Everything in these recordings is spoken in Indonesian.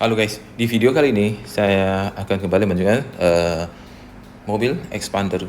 Halo guys, di video kali ini saya akan kembali menunjukkan mobil expander.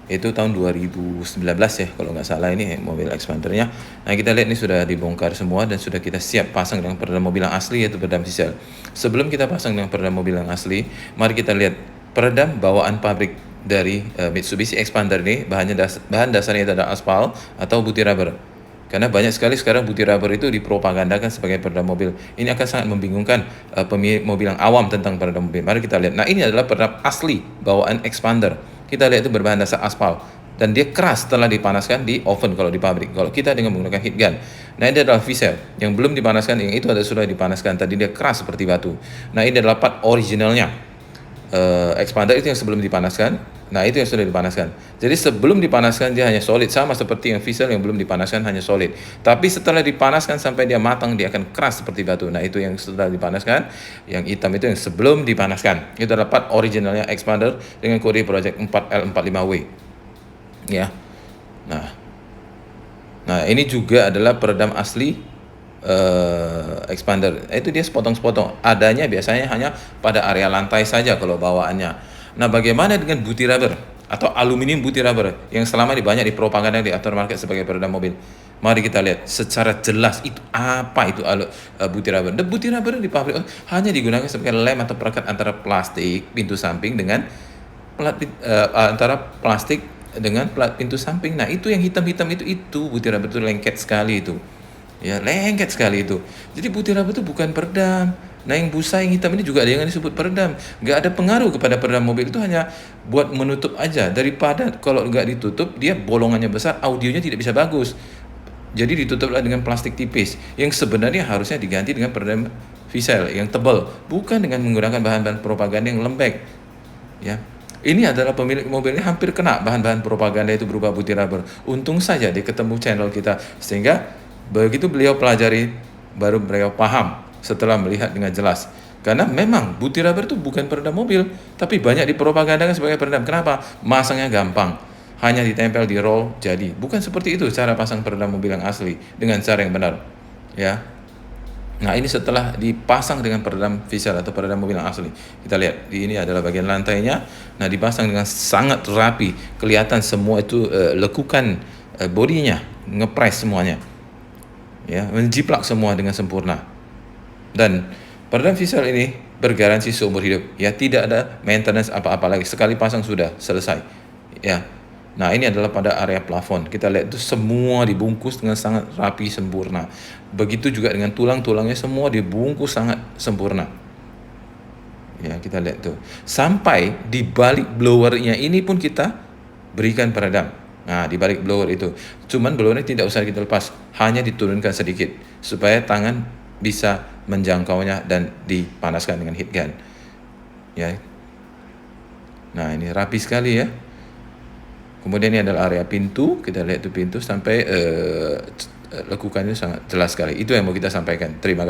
Itu tahun 2019 ya, kalau nggak salah ini mobil expandernya. Nah kita lihat ini sudah dibongkar semua dan sudah kita siap pasang dengan peredam mobil yang asli, yaitu peredam diesel. Sebelum kita pasang dengan peredam mobil yang asli, mari kita lihat peredam bawaan pabrik dari Mitsubishi Expander ini. Bahan dasarnya itu ada aspal atau butir rubber. Karena banyak sekali sekarang butir rubber itu dipropagandakan sebagai peredam mobil. Ini akan sangat membingungkan pemilik mobil yang awam tentang peredam mobil. Mari kita lihat. Nah, ini adalah peredam asli bawaan Expander. Kita lihat itu berbahan dasar aspal. Dan dia keras setelah dipanaskan di oven kalau di pabrik. Kalau kita dengan menggunakan heat gun. Nah, ini adalah V-cell. Yang belum dipanaskan, yang itu sudah dipanaskan. Tadi dia keras seperti batu. Nah, ini adalah part originalnya. Expander itu yang sebelum dipanaskan. Nah, itu yang sudah dipanaskan. Jadi sebelum dipanaskan dia hanya solid, sama seperti yang V-cell yang belum dipanaskan hanya solid. Tapi setelah dipanaskan sampai dia matang, dia akan keras seperti batu. Nah, itu yang setelah dipanaskan. Yang hitam itu yang sebelum dipanaskan. Itu adalah part originalnya Expander dengan kode Project 4L45W. Ya. Nah, ini juga adalah peredam asli Expander. Itu dia sepotong-sepotong. Adanya biasanya hanya pada area lantai saja kalau bawaannya. Nah, bagaimana dengan butir rubber atau aluminium butir rubber yang selama ini banyak dipropaganda di aftermarket sebagai peredam mobil? Mari kita lihat secara jelas itu apa itu butir rubber. Dan butir rubber di pabrik hanya digunakan sebagai lem atau perekat antara plastik pintu samping dengan antara plastik dengan plat pintu samping. Nah, itu yang hitam-hitam itu butir rubber itu lengket sekali itu. Ya, lengket sekali itu. Jadi butir rubber itu bukan peredam. Nah, yang busa yang hitam ini juga ada yang disebut peredam. Nggak ada pengaruh kepada peredam mobil, itu hanya buat menutup aja. Daripada kalau nggak ditutup, dia bolongannya besar, audionya tidak bisa bagus. Jadi ditutuplah dengan plastik tipis, yang sebenarnya harusnya diganti dengan peredam V-cell yang tebal, bukan dengan menggunakan bahan-bahan propaganda yang lembek. Ya. Ini adalah pemilik mobilnya hampir kena bahan-bahan propaganda itu berupa butir rubber. Untung saja dia ketemu channel kita, sehingga begitu beliau pelajari, baru beliau paham setelah melihat dengan jelas. Karena memang butir rubber itu bukan peredam mobil, tapi banyak dipropagandakan sebagai peredam. Kenapa? Masangnya gampang, hanya ditempel di roll jadi. Bukan seperti itu cara pasang peredam mobil yang asli dengan cara yang benar. Ya. Nah, ini setelah dipasang dengan peredam V-cell atau peredam mobil yang asli. Kita lihat, ini adalah bagian lantainya. Nah, dipasang dengan sangat rapi. Kelihatan semua itu lekukan bodinya, ngepres semuanya. Ya, menjiplak semua dengan sempurna. Dan peredam V-cell ini bergaransi seumur hidup. Ya, tidak ada maintenance apa-apa lagi. Sekali pasang sudah selesai. Ya. Nah, ini adalah pada area plafon. Kita lihat itu semua dibungkus dengan sangat rapi, sempurna. Begitu juga dengan tulang-tulangnya, semua dibungkus sangat sempurna. Ya, kita lihat tuh. Sampai di balik blowernya ini pun kita berikan peredam. Nah, di balik blower itu. Cuman blowernya tidak usah kita lepas, hanya diturunkan sedikit supaya tangan bisa menjangkaunya dan dipanaskan dengan heat gun. Ya. Nah, ini rapi sekali ya. Kemudian ini adalah area pintu. Kita lihat itu pintu sampai lekukannya sangat jelas sekali. Itu yang mau kita sampaikan. Terima kasih.